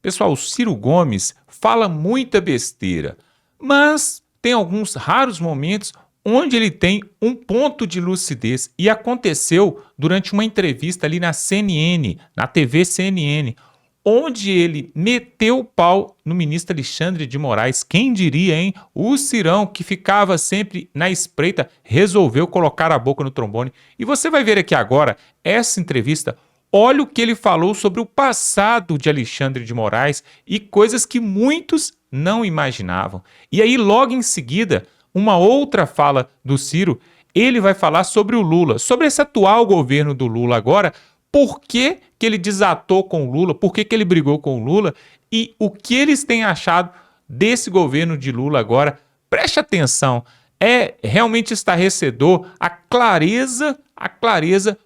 Pessoal, o Ciro Gomes fala muita besteira, mas tem alguns raros momentos onde ele tem um ponto de lucidez. E aconteceu durante uma entrevista ali na CNN, na TV CNN, onde ele meteu o pau no ministro Alexandre de Moraes. Quem diria, hein? O Cirão, que ficava sempre na espreita, resolveu colocar a boca no trombone. E você vai ver aqui agora essa entrevista. Olha o que ele falou sobre o passado de Alexandre de Moraes e coisas que muitos não imaginavam. E aí, logo em seguida, uma outra fala do Ciro, ele vai falar sobre o Lula, sobre esse atual governo do Lula agora. Por que ele desatou com o Lula, por que ele brigou com o Lula e o que eles têm achado desse governo de Lula agora. Preste atenção, é realmente estarrecedor a clareza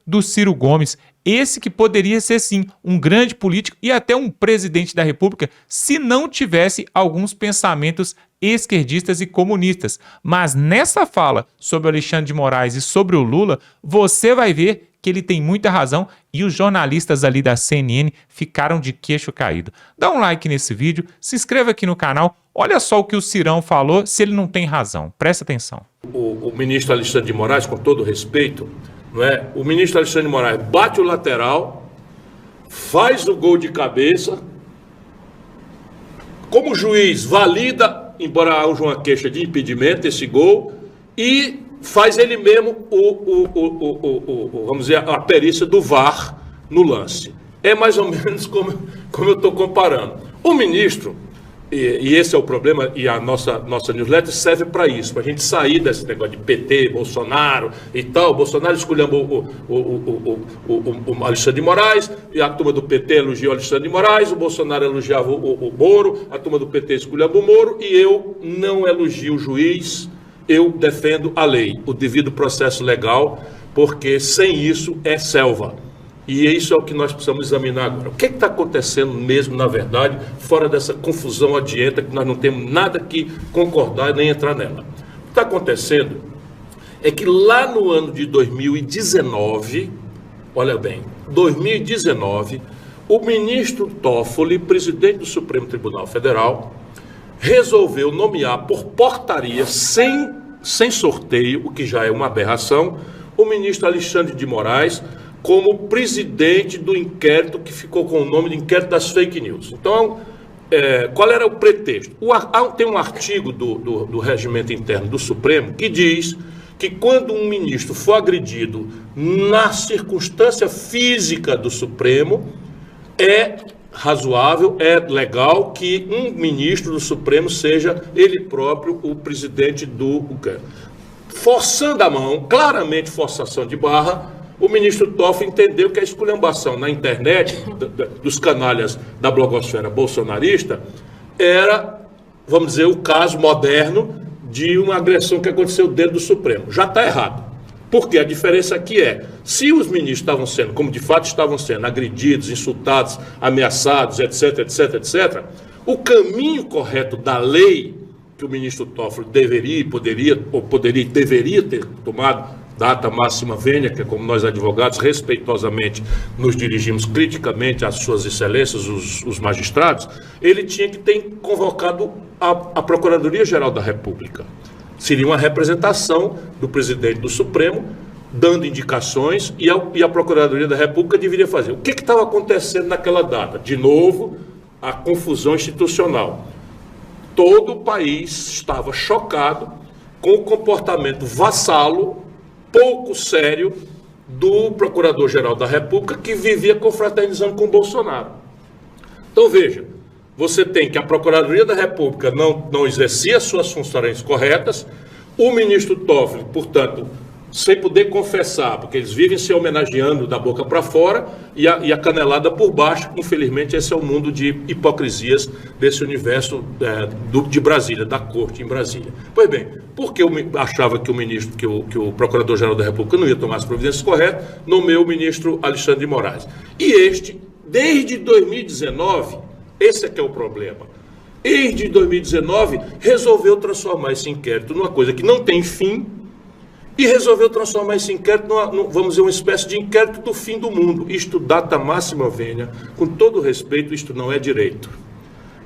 do Ciro Gomes, esse que poderia ser sim um grande político e até um presidente da República se não tivesse alguns pensamentos esquerdistas e comunistas. Mas nessa fala sobre Alexandre de Moraes e sobre o Lula, você vai ver que ele tem muita razão e os jornalistas ali da CNN ficaram de queixo caído. Dá um like nesse vídeo, se inscreva aqui no canal, olha só o que o Cirão falou, se ele não tem razão. Presta atenção. O ministro Alexandre de Moraes, com todo respeito, não é? O ministro Alexandre de Moraes bate o lateral, faz o gol de cabeça, como juiz valida, embora haja uma queixa de impedimento, esse gol, e faz ele mesmo vamos dizer, a perícia do VAR no lance. É mais ou menos como eu estou comparando. O ministro, e esse é o problema, e a nossa newsletter serve para isso, para a gente sair desse negócio de PT, Bolsonaro e tal. O Bolsonaro esculhambou o Alexandre de Moraes, e a turma do PT elogiou o Alexandre de Moraes, o Bolsonaro elogiava o Moro, a turma do PT esculhambou o Moro, e eu não elogio o juiz. Eu defendo a lei, o devido processo legal, porque sem isso é selva. E isso é o que nós precisamos examinar agora. O que está acontecendo mesmo, na verdade, fora dessa confusão adianta, que nós não temos nada que concordar nem entrar nela. O que está acontecendo é que lá no ano de 2019, olha bem, 2019, o ministro Toffoli, presidente do Supremo Tribunal Federal, resolveu nomear por portaria, sem sorteio, o que já é uma aberração, o ministro Alexandre de Moraes como presidente do inquérito que ficou com o nome de inquérito das fake news. Então, qual era o pretexto? Tem um artigo do regimento interno do Supremo que diz que quando um ministro for agredido na circunstância física do Supremo, é razoável, é legal que um ministro do Supremo seja ele próprio o presidente do... Forçando a mão, claramente forçação de barra, o ministro Toffoli entendeu que a esculhambação na internet dos canalhas da blogosfera bolsonarista era, vamos dizer, o caso moderno de uma agressão que aconteceu dentro do Supremo. Já está errado. Porque a diferença aqui é, se os ministros estavam sendo, como de fato estavam sendo, agredidos, insultados, ameaçados, etc, etc, etc, o caminho correto da lei que o ministro Toffoli deveria ter tomado, data máxima vênia, que é como nós advogados respeitosamente nos dirigimos criticamente às suas excelências, os magistrados, ele tinha que ter convocado a Procuradoria-Geral da República. Seria uma representação do presidente do Supremo, dando indicações, e a Procuradoria da República deveria fazer. O que estava acontecendo naquela data? De novo, a confusão institucional. Todo o país estava chocado com o comportamento vassalo, pouco sério, do Procurador-Geral da República, que vivia confraternizando com o Bolsonaro. Então, veja, você tem que a Procuradoria da República não exercia suas funções corretas, o ministro Toffoli, portanto, sem poder confessar, porque eles vivem se homenageando da boca para fora, e a canelada por baixo. Infelizmente, esse é o mundo de hipocrisias desse universo de Brasília, da corte em Brasília. Pois bem, porque eu achava que o Procurador-Geral da República não ia tomar as providências corretas, nomeou o ministro Alexandre de Moraes. E este, desde 2019, esse é que é o problema. Desde 2019, resolveu transformar esse inquérito numa coisa que não tem fim, e resolveu transformar esse inquérito vamos dizer, uma espécie de inquérito do fim do mundo. Isto, data máxima vênia, com todo respeito, isto não é direito.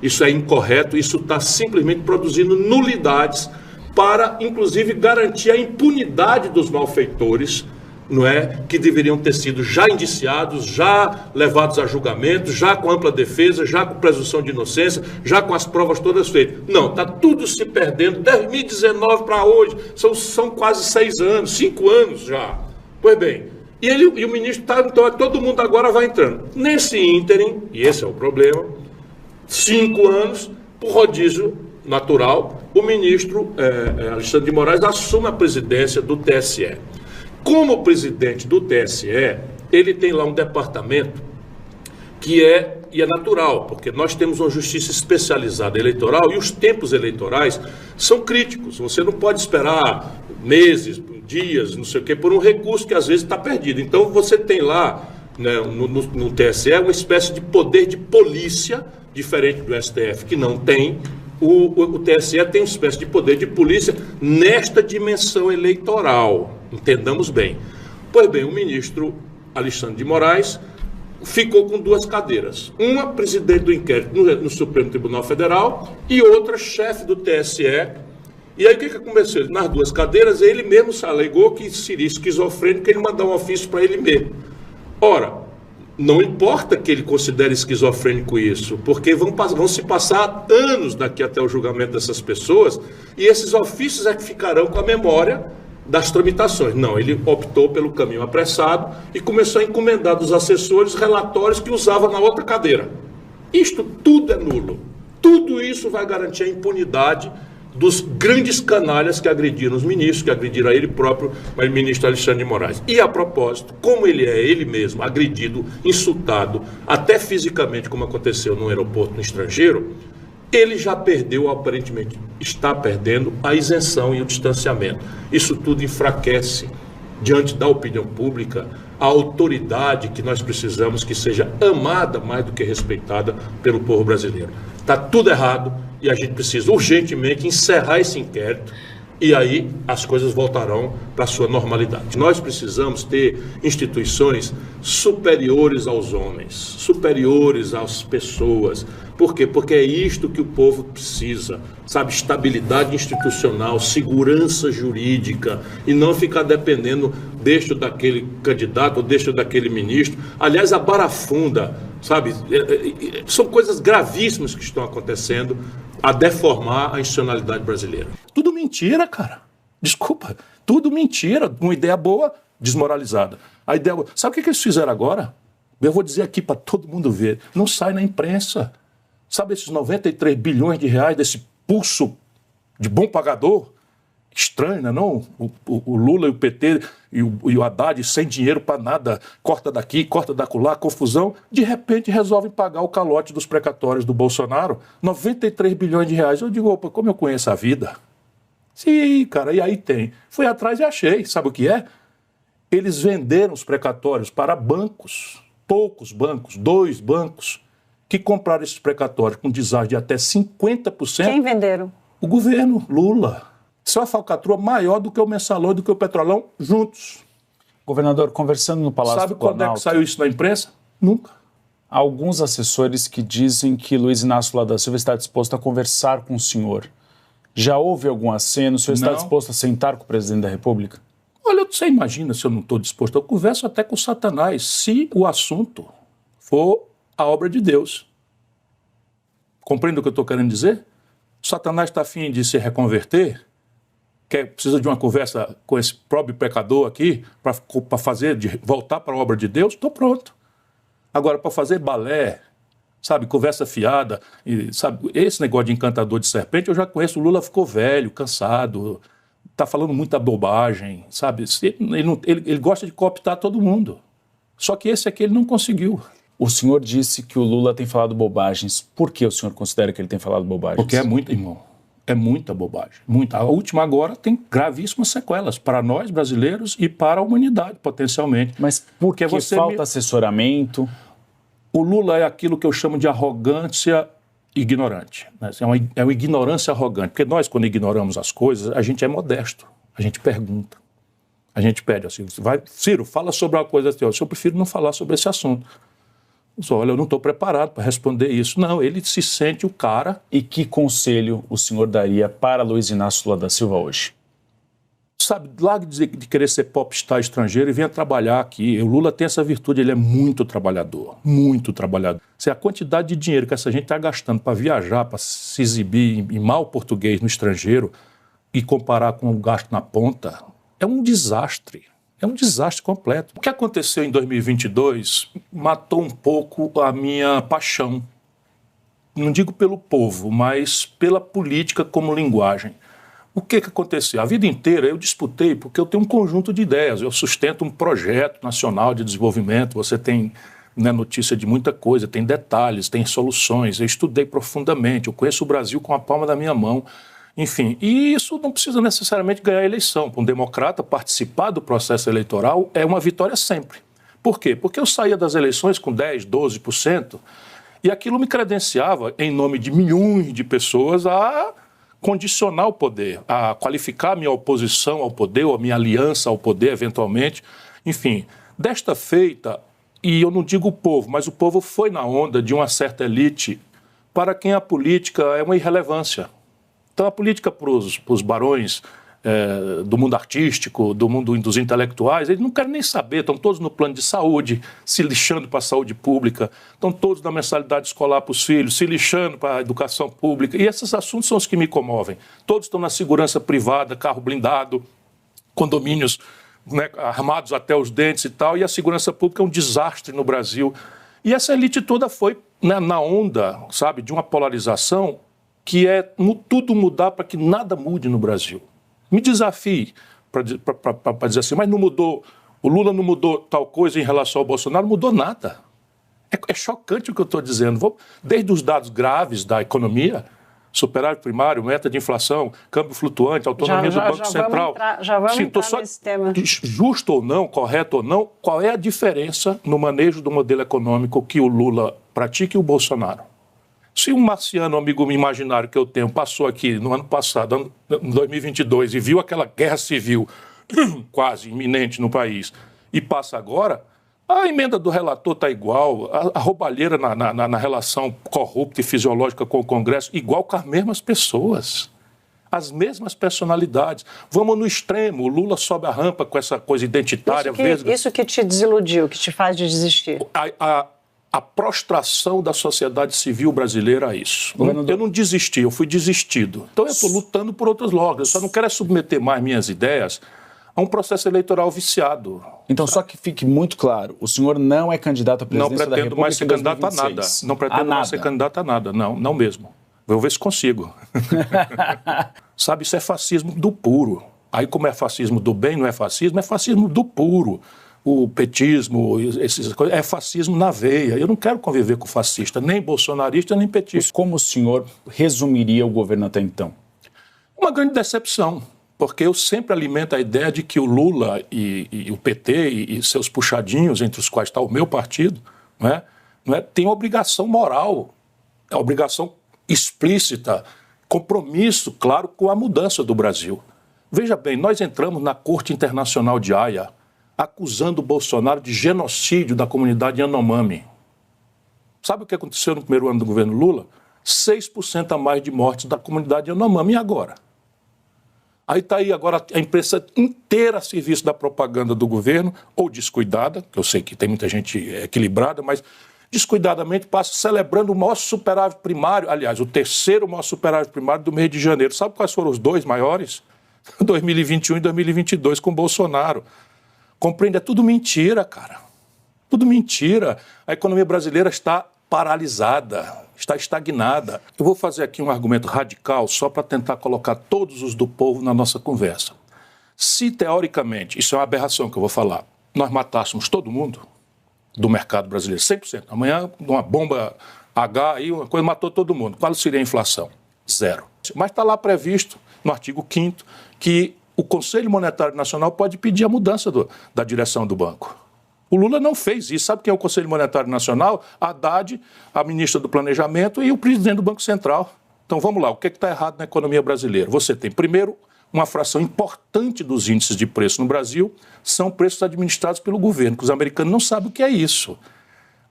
Isso é incorreto, isso está simplesmente produzindo nulidades para, inclusive, garantir a impunidade dos malfeitores, não é, que deveriam ter sido já indiciados, já levados a julgamento, já com ampla defesa, já com presunção de inocência, já com as provas todas feitas. Não, está tudo se perdendo. 2019 para hoje, são quase 6 anos, 5 anos já. Pois bem, e o ministro está, então todo mundo agora vai entrando. Nesse ínterim, e esse é o problema, 5 anos, por rodízio natural, o ministro Alexandre de Moraes assume a presidência do TSE. Como presidente do TSE, ele tem lá um departamento que é natural, porque nós temos uma justiça especializada eleitoral e os tempos eleitorais são críticos. Você não pode esperar meses, dias, não sei o quê, por um recurso que às vezes está perdido. Então você tem lá, né, no TSE uma espécie de poder de polícia, diferente do STF, que não tem. O TSE tem uma espécie de poder de polícia nesta dimensão eleitoral, entendamos bem. Pois bem, o ministro Alexandre de Moraes ficou com 2 cadeiras, uma presidente do inquérito no Supremo Tribunal Federal e outra chefe do TSE. E aí o que aconteceu? Nas 2 cadeiras ele mesmo se alegou que seria esquizofrênico, ele mandou um ofício para ele mesmo. Ora, não importa que ele considere esquizofrênico isso, porque vão se passar anos daqui até o julgamento dessas pessoas, e esses ofícios é que ficarão com a memória das tramitações. Não, ele optou pelo caminho apressado e começou a encomendar dos assessores relatórios que usava na outra cadeira. Isto tudo é nulo. Tudo isso vai garantir a impunidade dos grandes canalhas que agrediram os ministros, que agrediram a ele próprio, o ministro Alexandre de Moraes. E a propósito, como ele é ele mesmo agredido, insultado, até fisicamente, como aconteceu no aeroporto no estrangeiro, ele já perdeu, aparentemente está perdendo, a isenção e o distanciamento. Isso tudo enfraquece, diante da opinião pública, a autoridade que nós precisamos que seja amada mais do que respeitada pelo povo brasileiro. Está tudo errado e a gente precisa urgentemente encerrar esse inquérito e aí as coisas voltarão para a sua normalidade. Nós precisamos ter instituições superiores aos homens, superiores às pessoas. Por quê? Porque é isto que o povo precisa, sabe? Estabilidade institucional, segurança jurídica e não ficar dependendo deste ou daquele candidato ou deste ou daquele ministro. Aliás, a barafunda, sabe? São coisas gravíssimas que estão acontecendo a deformar a institucionalidade brasileira. Tudo mentira, cara. Desculpa. Tudo mentira. Uma ideia boa, desmoralizada. A ideia boa. Sabe o que eles fizeram agora? Eu vou dizer aqui para todo mundo ver. Não sai na imprensa. Sabe esses 93 bilhões de reais desse pulso de bom pagador? Estranho, né, não? O Lula e o PT e o Haddad sem dinheiro para nada, corta daqui, corta dacolá, confusão, de repente resolvem pagar o calote dos precatórios do Bolsonaro, 93 bilhões de reais. Eu digo, opa, como eu conheço a vida? Sim, cara, e aí tem. Fui atrás e achei, sabe o que é? Eles venderam os precatórios para bancos, poucos bancos, 2 bancos, que compraram esses precatórios com deságio de até 50%. Quem venderam? O governo, Lula. Isso é uma falcatrua maior do que o Mensalão e do que o Petrolão juntos. Governador, conversando no Palácio Sabe do Planalto... quando é que saiu isso na imprensa? Nunca. Há alguns assessores que dizem que Luiz Inácio Lula da Silva está disposto a conversar com o senhor. Já houve algum aceno? O senhor está disposto a sentar com o presidente da República? Olha, você imagina se eu não estou disposto. Eu converso até com Satanás, se o assunto for a obra de Deus. Compreende o que eu estou querendo dizer? O Satanás está afim de se reconverter, precisa de uma conversa com esse próprio pecador aqui, para fazer, voltar para a obra de Deus, estou pronto. Agora, para fazer balé, sabe, conversa fiada, e, sabe, esse negócio de encantador de serpente, eu já conheço, o Lula ficou velho, cansado, está falando muita bobagem, sabe, ele gosta de cooptar todo mundo. Só que esse aqui ele não conseguiu. O senhor disse que o Lula tem falado bobagens. Por que o senhor considera que ele tem falado bobagens? Porque é muito, irmão. É muita bobagem. Muita. A última agora tem gravíssimas sequelas para nós brasileiros e para a humanidade, potencialmente. Mas por que falta assessoramento? O Lula é aquilo que eu chamo de arrogância ignorante. Né? É uma ignorância arrogante. Porque nós, quando ignoramos as coisas, a gente é modesto. A gente pergunta. A gente pede assim, Ciro, fala sobre uma coisa assim. Eu prefiro não falar sobre esse assunto. Olha, eu não estou preparado para responder isso. Não, ele se sente o cara. E que conselho o senhor daria para Luiz Inácio Lula da Silva hoje? Sabe, largue de querer ser popstar estrangeiro e venha trabalhar aqui. O Lula tem essa virtude, ele é muito trabalhador, muito trabalhador. Se a quantidade de dinheiro que essa gente está gastando para viajar, para se exibir em mau português no estrangeiro e comparar com o gasto na ponta, é um desastre. É um desastre completo. O que aconteceu em 2022 matou um pouco a minha paixão. Não digo pelo povo, mas pela política como linguagem. O que aconteceu? A vida inteira eu disputei porque eu tenho um conjunto de ideias. Eu sustento um projeto nacional de desenvolvimento. Você tem, né, notícia de muita coisa, tem detalhes, tem soluções. Eu estudei profundamente, eu conheço o Brasil com a palma da minha mão. Enfim, e isso não precisa necessariamente ganhar a eleição. Para um democrata, participar do processo eleitoral é uma vitória sempre. Por quê? Porque eu saía das eleições com 10%, 12%, e aquilo me credenciava, em nome de milhões de pessoas, a condicionar o poder, a qualificar a minha oposição ao poder, ou a minha aliança ao poder, eventualmente. Enfim, desta feita, e eu não digo o povo, mas o povo foi na onda de uma certa elite para quem a política é uma irrelevância. Então, a política para os barões do mundo artístico, do mundo dos intelectuais, eles não querem nem saber, estão todos no plano de saúde, se lixando para a saúde pública, estão todos na mensalidade escolar para os filhos, se lixando para a educação pública, e esses assuntos são os que me comovem. Todos estão na segurança privada, carro blindado, condomínios, né, armados até os dentes e tal, e a segurança pública é um desastre no Brasil. E essa elite toda foi, né, na onda, sabe, de uma polarização que é tudo mudar para que nada mude no Brasil. Me desafie para dizer assim, mas não mudou, o Lula não mudou tal coisa em relação ao Bolsonaro, não mudou nada. É chocante o que eu estou dizendo. Desde os dados graves da economia, superávit primário, meta de inflação, câmbio flutuante, autonomia do Banco Central. Já vamos entrar nesse tema. Justo ou não, correto ou não, qual é a diferença no manejo do modelo econômico que o Lula pratica e o Bolsonaro? Se um marciano, amigo imaginário que eu tenho, passou aqui no ano passado, em 2022, e viu aquela guerra civil quase iminente no país, e passa agora, a emenda do relator está igual, a roubalheira na relação corrupta e fisiológica com o Congresso, igual com as mesmas pessoas, as mesmas personalidades. Vamos no extremo, o Lula sobe a rampa com essa coisa identitária. Isso que te desiludiu, que te faz desistir? A prostração da sociedade civil brasileira a isso. Eu não desisti, eu fui desistido. Então eu estou lutando por outras lógicas. Eu só não quero submeter mais minhas ideias a um processo eleitoral viciado. Então, só que fique muito claro, o senhor não é candidato à presidência da República. Não pretendo mais ser candidato a nada. Não pretendo mais ser candidato a nada. Não mesmo. Vou ver se consigo. Sabe, isso é fascismo do puro. Aí como é fascismo do bem, não é fascismo do puro. O petismo, essas coisas, é fascismo na veia. Eu não quero conviver com fascista, nem bolsonarista, nem petista. Como o senhor resumiria o governo até então? Uma grande decepção, porque eu sempre alimento a ideia de que o Lula e o PT e seus puxadinhos, entre os quais está o meu partido, não é, tem obrigação moral, obrigação explícita, compromisso, claro, com a mudança do Brasil. Veja bem, nós entramos na Corte Internacional de Haia, acusando o Bolsonaro de genocídio da comunidade Yanomami. Sabe o que aconteceu no primeiro ano do governo Lula? 6% a mais de mortes da comunidade Yanomami. E agora? Aí está aí agora a imprensa inteira a serviço da propaganda do governo, ou descuidada, que eu sei que tem muita gente equilibrada, mas descuidadamente passa celebrando o maior superávit primário, aliás, o terceiro maior superávit primário do mês de janeiro. Sabe quais foram os dois maiores? 2021 e 2022, com Bolsonaro. Compreende? É tudo mentira, cara. Tudo mentira. A economia brasileira está paralisada, está estagnada. Eu vou fazer aqui um argumento radical só para tentar colocar todos os do povo na nossa conversa. Se, teoricamente, isso é uma aberração que eu vou falar, nós matássemos todo mundo do mercado brasileiro, 100%. Amanhã, uma bomba H, aí uma coisa matou todo mundo. Qual seria a inflação? 0. Mas está lá previsto, no artigo 5º, que o Conselho Monetário Nacional pode pedir a mudança da direção do banco. O Lula não fez isso. Sabe quem é o Conselho Monetário Nacional? A Haddad, a ministra do Planejamento e o presidente do Banco Central. Então vamos lá, o que está errado na economia brasileira? Você tem, primeiro, uma fração importante dos índices de preço no Brasil são preços administrados pelo governo, que os americanos não sabem o que é isso.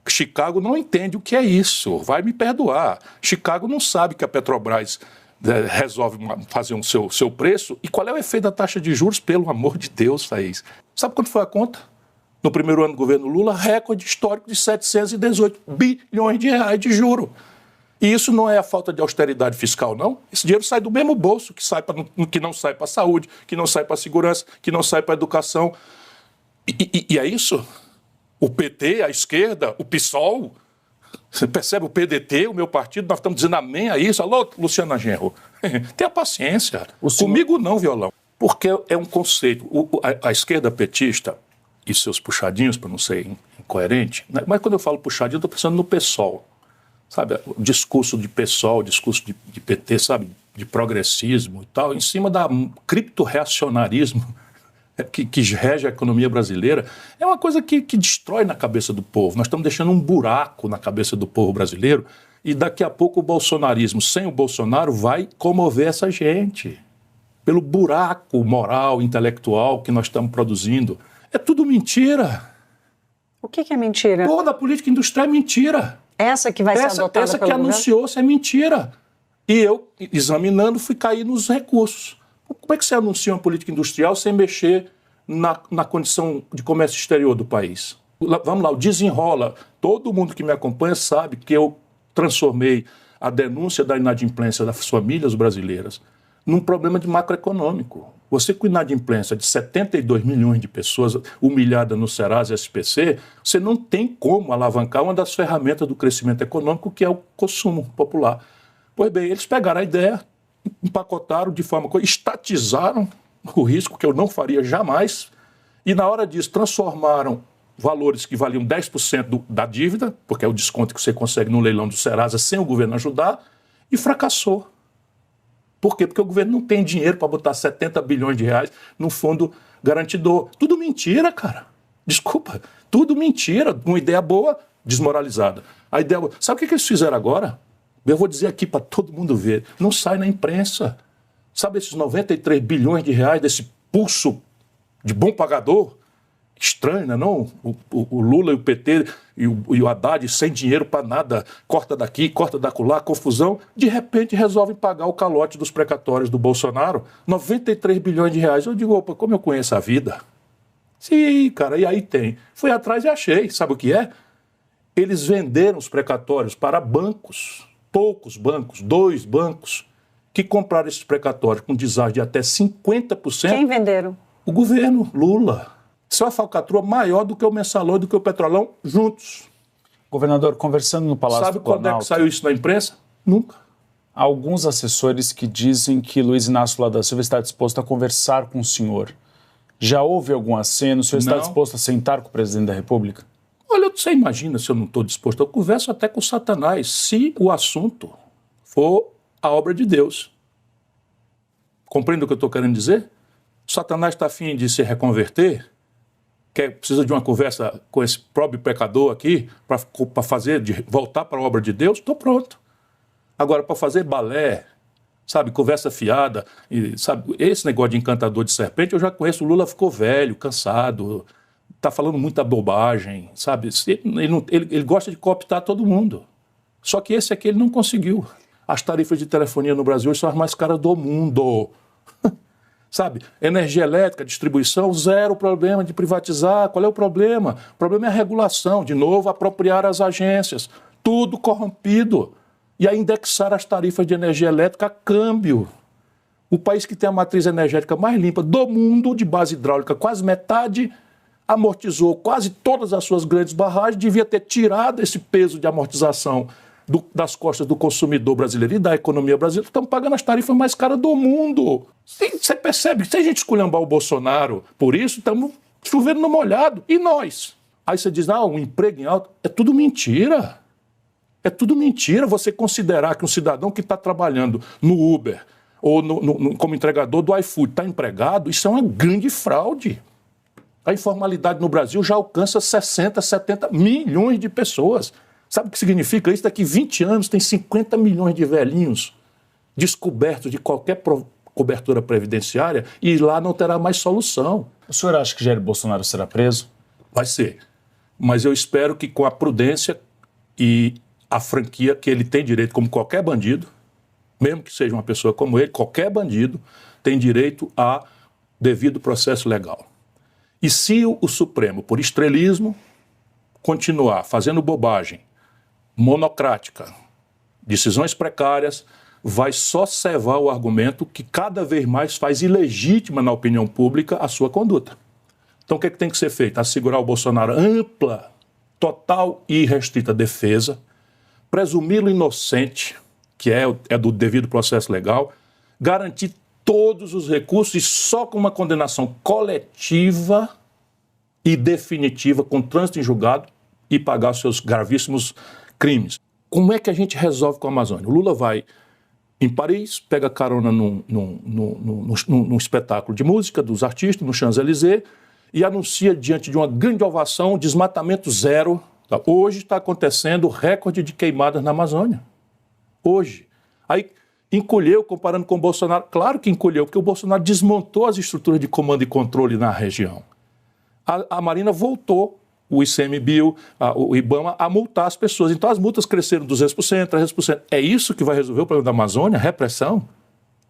Chicago não entende o que é isso, vai me perdoar. Chicago não sabe que a Petrobras resolve fazer seu preço. E qual é o efeito da taxa de juros? Pelo amor de Deus, Thaís. Sabe quanto foi a conta? No primeiro ano do governo Lula, recorde histórico de 718 bilhões de reais de juro. E isso não é a falta de austeridade fiscal, não. Esse dinheiro sai do mesmo bolso que não sai para a saúde, que não sai para a segurança, que não sai para a educação. E é isso? O PT, a esquerda, o PSOL, você percebe o PDT, o meu partido, nós estamos dizendo amém a isso. Alô, Luciana Genro, tenha paciência. Comigo não, violão. Porque é um conceito. A esquerda petista e seus puxadinhos, para não ser incoerente, né? Mas quando eu falo puxadinho, eu estou pensando no PSOL. Sabe, o discurso de PSOL, o discurso de PT, sabe, de progressismo e tal, em cima da cripto-reacionarismo que rege a economia brasileira, é uma coisa que destrói na cabeça do povo. Nós estamos deixando um buraco na cabeça do povo brasileiro e daqui a pouco o bolsonarismo, sem o Bolsonaro, vai comover essa gente. Pelo buraco moral, intelectual que nós estamos produzindo. É tudo mentira. O que é mentira? Toda a política industrial é mentira. Essa que vai ser adotada essa pelo que anunciou-se é mentira. E eu, examinando, fui cair nos recursos. Como é que você anuncia uma política industrial sem mexer na condição de comércio exterior do país? Vamos lá, o desenrola. Todo mundo que me acompanha sabe que eu transformei a denúncia da inadimplência das famílias brasileiras num problema de macroeconômico. Você com inadimplência de 72 milhões de pessoas humilhadas no Serasa e SPC, você não tem como alavancar uma das ferramentas do crescimento econômico, que é o consumo popular. Pois bem, eles pegaram a ideia, empacotaram de forma... estatizaram o risco, que eu não faria jamais, e na hora disso transformaram valores que valiam 10% da dívida, porque é o desconto que você consegue no leilão do Serasa sem o governo ajudar, e fracassou. Por quê? Porque o governo não tem dinheiro para botar 70 bilhões de reais no fundo garantidor. Tudo mentira, cara. Desculpa. Tudo mentira. Uma ideia boa, desmoralizada. A ideia boa. Sabe o que eles fizeram agora? Eu vou dizer aqui para todo mundo ver. Não sai na imprensa. Sabe esses 93 bilhões de reais desse pulso de bom pagador? Estranho, né, não? O Lula e o PT e o Haddad sem dinheiro para nada, corta daqui, corta dacolá, confusão, de repente resolvem pagar o calote dos precatórios do Bolsonaro, 93 bilhões de reais. Eu digo, opa, como eu conheço a vida? Sim, cara, e aí tem. Fui atrás e achei, sabe o que é? Eles venderam os precatórios para bancos, poucos bancos, 2 bancos, que compraram esses precatórios com deságio de até 50%. Quem venderam? O governo, Lula. Isso é uma falcatrua maior do que o Mensalão e do que o Petrolão juntos. Governador, conversando no Palácio do Planalto... Sabe quando é que saiu isso na imprensa? Nunca. Há alguns assessores que dizem que Luiz Inácio Lula da Silva está disposto a conversar com o senhor. Já houve algum aceno? O senhor está disposto a sentar com o presidente da República? Olha, você imagina se eu não estou disposto. Eu converso até com Satanás, se o assunto for a obra de Deus. Compreende o que eu estou querendo dizer? O Satanás está a fim de se reconverter, precisa de uma conversa com esse próprio pecador aqui, para voltar para a obra de Deus, estou pronto. Agora, para fazer balé, sabe, conversa fiada, sabe, esse negócio de encantador de serpente, eu já conheço. O Lula ficou velho, cansado, está falando muita bobagem, sabe? Ele gosta de cooptar todo mundo. Só que esse aqui ele não conseguiu. As tarifas de telefonia no Brasil são as mais caras do mundo. Sabe, energia elétrica, distribuição, zero problema de privatizar. Qual é o problema? O problema é a regulação, de novo, apropriar as agências. Tudo corrompido. E a indexar as tarifas de energia elétrica a câmbio. O país que tem a matriz energética mais limpa do mundo, de base hidráulica, quase metade, amortizou quase todas as suas grandes barragens, devia ter tirado esse peso de amortização das costas do consumidor brasileiro e da economia brasileira. Estamos pagando as tarifas mais caras do mundo. Você percebe? Se a gente esculhambar o Bolsonaro por isso, estamos chovendo no molhado. E nós? Aí você diz, um emprego em alta. É tudo mentira. É tudo mentira você considerar que um cidadão que está trabalhando no Uber ou como entregador do iFood está empregado. Isso é uma grande fraude. A informalidade no Brasil já alcança 60, 70 milhões de pessoas. Sabe o que significa isso? Daqui 20 anos tem 50 milhões de velhinhos descobertos de qualquer cobertura previdenciária e lá não terá mais solução. O senhor acha que Jair Bolsonaro será preso? Vai ser. mas eu espero que com a prudência e a franquia que ele tem direito, como qualquer bandido, mesmo que seja uma pessoa como ele, qualquer bandido tem direito a devido processo legal. E se o Supremo, por estrelismo, continuar fazendo bobagem, monocrática, decisões precárias, vai só cevar o argumento que cada vez mais faz ilegítima na opinião pública a sua conduta. Então o que tem que ser feito? Assegurar ao Bolsonaro ampla, total e irrestrita defesa, presumi-lo inocente, que é do devido processo legal, garantir todos os recursos e só com uma condenação coletiva e definitiva, com trânsito em julgado, e pagar seus gravíssimos crimes. Como é que a gente resolve com a Amazônia? O Lula vai em Paris, pega carona num espetáculo de música dos artistas, no Champs-Élysées, e anuncia diante de uma grande ovação desmatamento zero. Hoje está acontecendo o recorde de queimadas na Amazônia. Hoje. Aí encolheu comparando com o Bolsonaro. Claro que encolheu, porque o Bolsonaro desmontou as estruturas de comando e controle na região. A Marina voltou, o ICMBio, o IBAMA, a multar as pessoas. Então as multas cresceram 200%, 300%. É isso que vai resolver o problema da Amazônia? Repressão?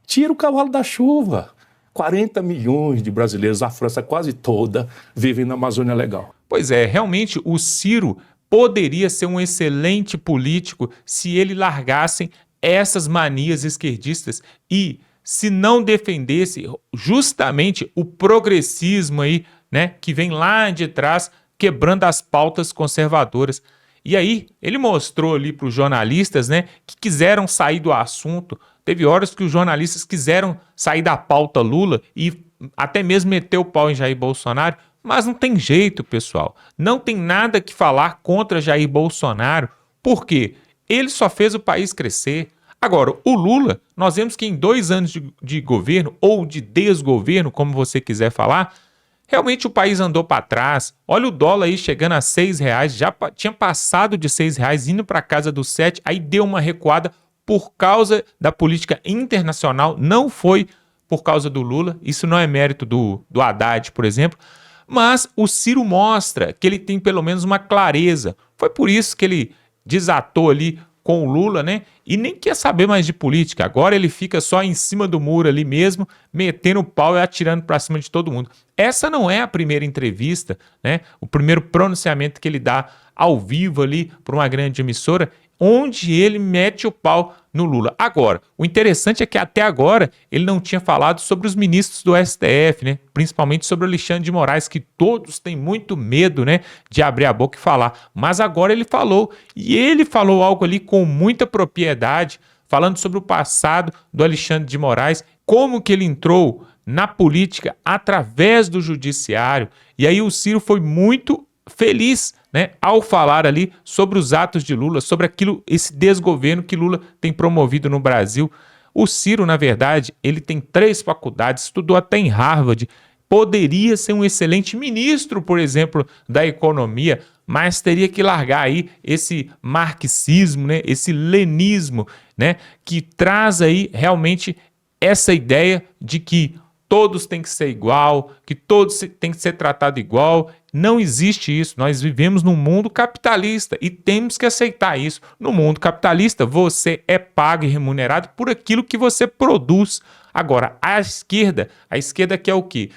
Tira o cavalo da chuva. 40 milhões de brasileiros, a França quase toda, vivem na Amazônia Legal. Pois é, realmente o Ciro poderia ser um excelente político se ele largasse essas manias esquerdistas e se não defendesse justamente o progressismo aí, né, que vem lá de trás quebrando as pautas conservadoras. E aí ele mostrou ali para os jornalistas, né, que quiseram sair do assunto. Teve horas que os jornalistas quiseram sair da pauta Lula e até mesmo meter o pau em Jair Bolsonaro, mas não tem jeito, pessoal. Não tem nada que falar contra Jair Bolsonaro, porque ele só fez o país crescer. Agora, o Lula, nós vemos que em 2 anos de governo, ou de desgoverno, como você quiser falar, realmente o país andou para trás. Olha o dólar aí chegando a R$6, já tinha passado de R$6, indo para casa dos 7, aí deu uma recuada por causa da política internacional, não foi por causa do Lula, isso não é mérito do Haddad, por exemplo, mas o Ciro mostra que ele tem pelo menos uma clareza. Foi por isso que ele desatou ali com o Lula, né? E nem quer saber mais de política. Agora ele fica só em cima do muro ali mesmo, metendo o pau e atirando para cima de todo mundo. Essa não é a primeira entrevista, né? O primeiro pronunciamento que ele dá ao vivo ali para uma grande emissora, onde ele mete o pau no Lula. Agora, o interessante é que até agora ele não tinha falado sobre os ministros do STF, né? Principalmente sobre o Alexandre de Moraes, que todos têm muito medo, né, de abrir a boca e falar. Mas agora ele falou, e ele falou algo ali com muita propriedade, falando sobre o passado do Alexandre de Moraes, como que ele entrou na política através do judiciário. E aí o Ciro foi muito feliz, né, ao falar ali sobre os atos de Lula, sobre esse desgoverno que Lula tem promovido no Brasil. O Ciro, na verdade, ele tem 3 faculdades, estudou até em Harvard, poderia ser um excelente ministro, por exemplo, da economia, mas teria que largar aí esse marxismo, né, esse lenismo, né, que traz aí realmente essa ideia de que todos têm que ser igual, que todos têm que ser tratados igual. Não existe isso. Nós vivemos num mundo capitalista e temos que aceitar isso. No mundo capitalista, você é pago e remunerado por aquilo que você produz. Agora, a esquerda quer o quê?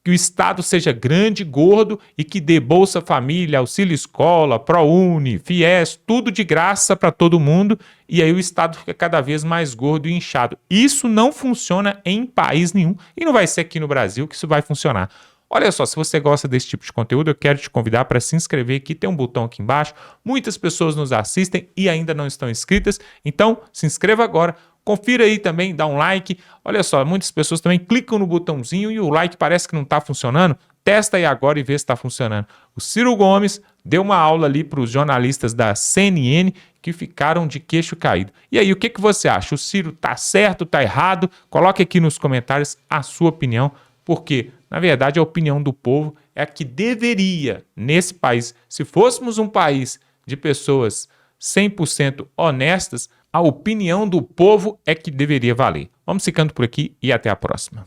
Que o Estado seja grande, gordo e que dê Bolsa Família, Auxílio Escola, ProUni, FIES, tudo de graça para todo mundo, e aí o Estado fica cada vez mais gordo e inchado. Isso não funciona em país nenhum e não vai ser aqui no Brasil que isso vai funcionar. Olha só, se você gosta desse tipo de conteúdo, eu quero te convidar para se inscrever aqui, tem um botão aqui embaixo. Muitas pessoas nos assistem e ainda não estão inscritas, então se inscreva agora. Confira aí também, dá um like. Olha só, muitas pessoas também clicam no botãozinho e o like parece que não está funcionando. Testa aí agora e vê se está funcionando. O Ciro Gomes deu uma aula ali para os jornalistas da CNN que ficaram de queixo caído. E aí, o que você acha? O Ciro está certo, está errado? Coloque aqui nos comentários a sua opinião, porque, na verdade, a opinião do povo é a que deveria, nesse país, se fôssemos um país de pessoas 100% honestas, a opinião do povo é que deveria valer. Vamos ficando por aqui e até a próxima.